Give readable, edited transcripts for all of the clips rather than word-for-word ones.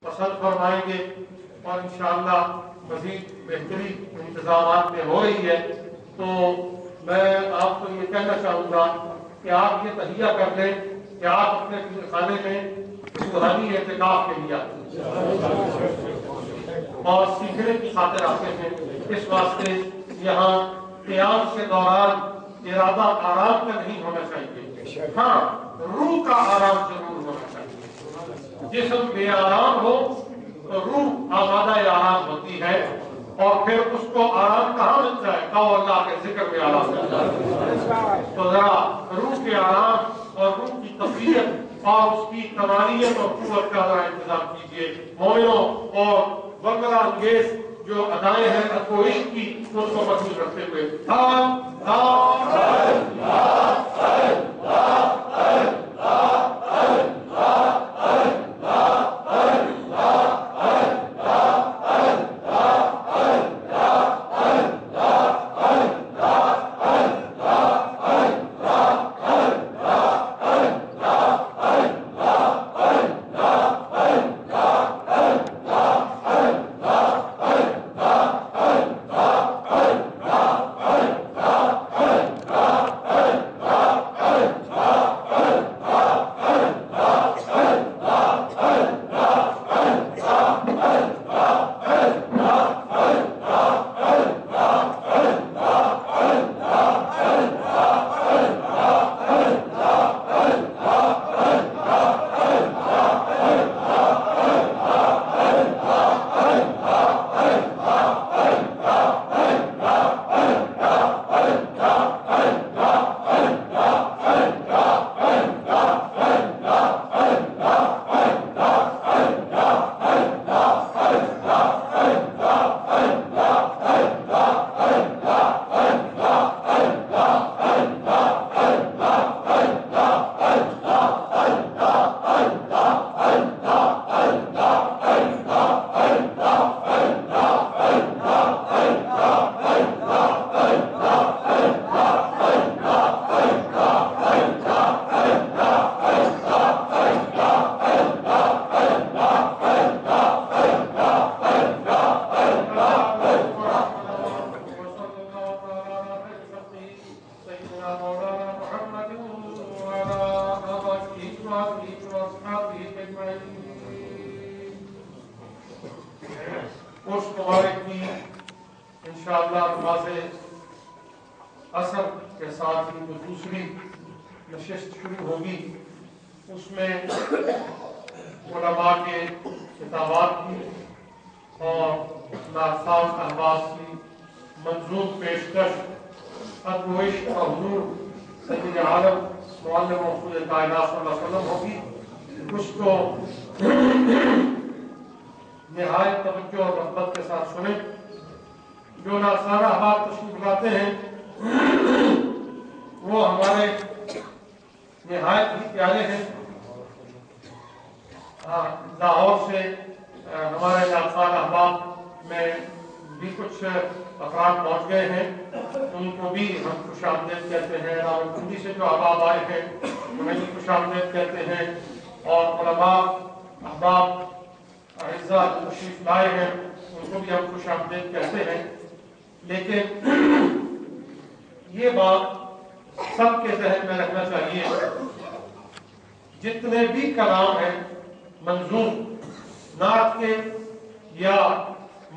پسند فرمائیں گے اور انشاءاللہ مزید بہتری انتظامات میں ہو رہی ہے. تو میں آپ کو یہ کہنا چاہوں گا کہ آپ یہ تہیہ کر لیں کہ آپ اپنے خانے میں روحانی اعتکاف کے لیے آتے ہیں اور سیکھنے کی خاطر آتے ہیں. اس واسطے یہاں قیام کے دوران ارادہ آرام کا نہیں ہونا چاہیے. ہاں، روح کا آرام ضرور ہونا چاہیے. جسم بے آرام ہو تو روح آمادہ آرام ہوتی ہے اور پھر اس کو آرام کہاں مل جائے گا؟ اللہ کے ذکر میں آرام مل جائے. تو ذرا روح کے آرام اور روح کی تقویت اور اس کی تمانیت اور قوت کا ذرا انتظام کیجیے. مومنوں اور وغیرہ انگیز جو ادائیں ہیں ادب و عشق کی اس کو محفوظ رکھتے ہوئے اس مبارک کی انشاءاللہ نماز عصر کے ساتھ ہی جو دوسری نشست شروع ہوگی اس میں علماء کے خطابات کی اور ناصاف احباب کی منظور پیشکش ادب و عشق اور حضور سید عالم معلم محفوظ کائنات صلی اللہ علیہ وسلم ہوگی. اس کو نہایت توجہ اور رغبت کے ساتھ سنیں. جو ناصارہ احباب تشریف لاتے ہیں وہ ہمارے نہایت ہی پیارے ہیں. لاہور سے ہمارے ناصارہ احباب میں بھی کچھ افراد پہنچ گئے ہیں, ان کو بھی ہم خوش آمدید کہتے ہیں. راولپنڈی سے جو احباب آئے ہیں انہیں بھی خوش آمدید کہتے ہیں, اور علماء احباب اعزاء تشریف لائے ہیں ان کو بھی ہم خوش آمدید کہتے ہیں. لیکن یہ بات سب کے ذہن میں رکھنا چاہیے, جتنے بھی کلام ہیں منظور نعت کے یا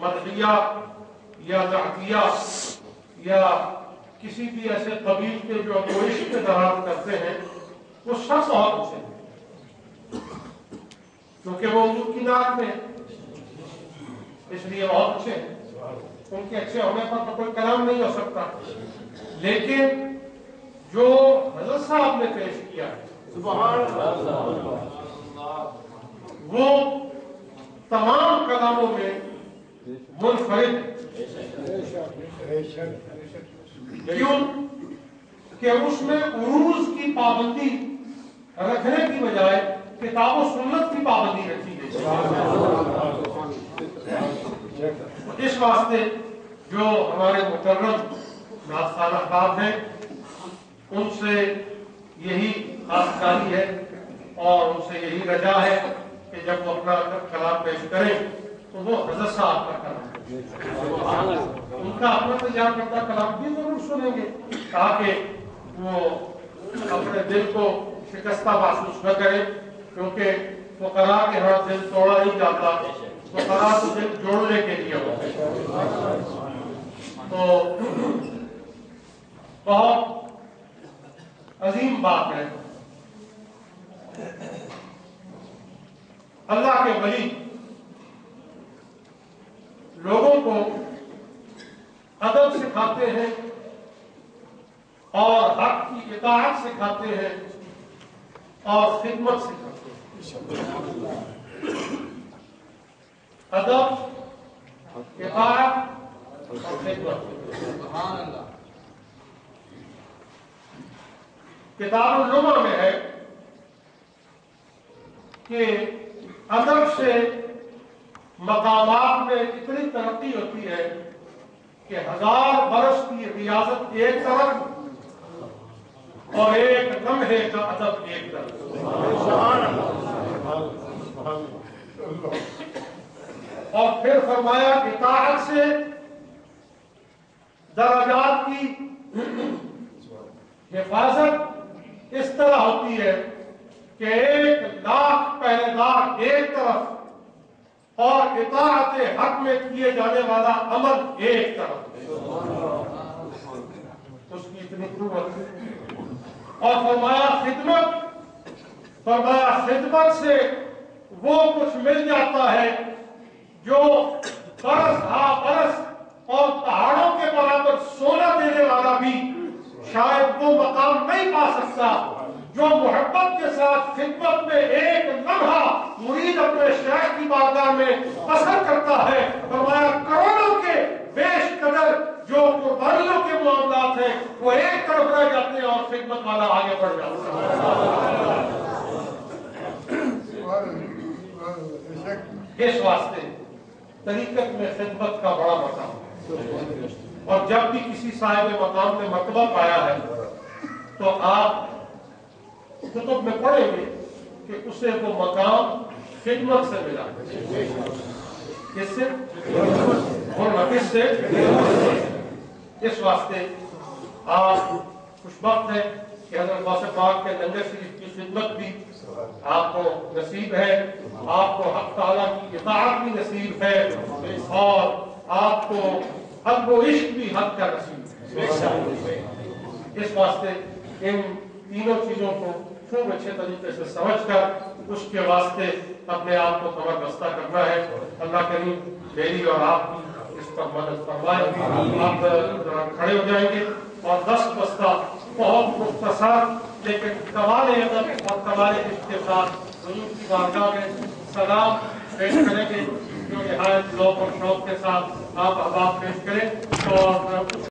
مدحیہ یا تعزیہ یا کسی بھی ایسے قبیل کے جو عشق کے دعوت کرتے ہیں, وہ سب بہت اچھے ہیں کیونکہ وہ حضور کی نعت میں اس لیے بہت اچھے ہیں. ان کے اچھے ہونے پر تو کوئی کلام نہیں ہو سکتا. لیکن جو حضرت صاحب نے پیش کیا ہے وہ تمام کلاموں میں منفرد. کیوں کہ اس میں عروض کی پابندی رکھنے کی بجائے کتاب و سنت کی پابندی رکھی گئی. اس واسطے جو ہمارے مکرم ناصارہ احباب ہیں ان سے یہی خواستگاری ہے اور ان سے یہی رجا ہے کہ جب وہ اپنا کلام پیش کریں تو وہ حضرت صاحب کا کلام ان کا اپنا تیار کرتا کلام بھی ضرور سنیں گے تاکہ وہ اپنے دل کو شکستہ محسوس نہ کریں، کیونکہ فقراء کے ہاں دل توڑا نہیں جاتا، فقراء تو دل جوڑنے کے لیے ہوتے ہیں۔ تو بہت عظیم بات ہے، اللہ کے ولی لوگوں کو ادب سکھاتے ہیں اور حق کی اطاعت سکھاتے ہیں اور خدمت سکھاتے ہیں۔ ادب، اطاعت اور خدمت۔ سبحان اللہ۔ کتاب النما میں ہے کہ ادب سے مقامات میں اتنی ترقی ہوتی ہے کہ 1000 برس کی ریاضت ایک طرف اور ایک لمحے کا ادب ایک طرف۔ اور پھر فرمایا اطاعت سے درجات کی حفاظت اس طرح ہوتی ہے کہ 1,00,000 پہرے دار ایک طرف اور اطاعت حق میں کیے جانے والا عمل ایک طرف، اس کی اتنی قوت۔ اور فرمایا خدمت سے وہ کچھ مل جاتا ہے جو برس ہا برس اور پہاڑوں کے برابر سونا دینے والا بھی شاید وہ مقام نہیں پا سکتا جو محبت کے ساتھ خدمت میں ایک لمحہ مرید اپنے شیخ کی بارگاہ میں بسر کرتا ہے۔ فرمایا کروڑوں کے بیش قدر جو قربانیوں کے معاملات ہیں وہ ایک طرف رہ جاتے ہیں اور خدمت والا آگے بڑھ جاتا ہے۔ اس واسطے طریقت میں خدمت کا بڑا مقام ہے، اور جب بھی کسی صاحب مقام نے مرتبہ پایا ہے تو آپ کتب میں پڑھیں گے کہ اسے وہ مقام خدمت سے ملا۔ کس سے؟ کس سے؟ اس واسطے آپ خوش بخت ہیں کہ حضرت غوث پاک کے لنگر شریف کی خدمت بھی آپ کو نصیب ہے، آپ کو حق تعالیٰ کی اطاعت بھی نصیب ہے، اور آپ کو حق و عشق بھی حق کا نصیب ہے۔ اس واسطے ان تینوں چیزوں کو خوب اچھے طریقے سے سمجھ کر اس کے واسطے اپنے آپ کو کمر بستہ کرنا ہے۔ اللہ کریم میری اور آپ کی اس پر مدد فرمائے۔ آپ کھڑے ہو جائیں گے اور دست بستہ بہت مختصر لیکن کمال ادب اور کمال عشق کے ساتھ حضور کی بارگاہ میں سلام پیش کریں گے، جو نہایت ذوق اور شوق کے ساتھ آپ احباب پیش کریں۔ اور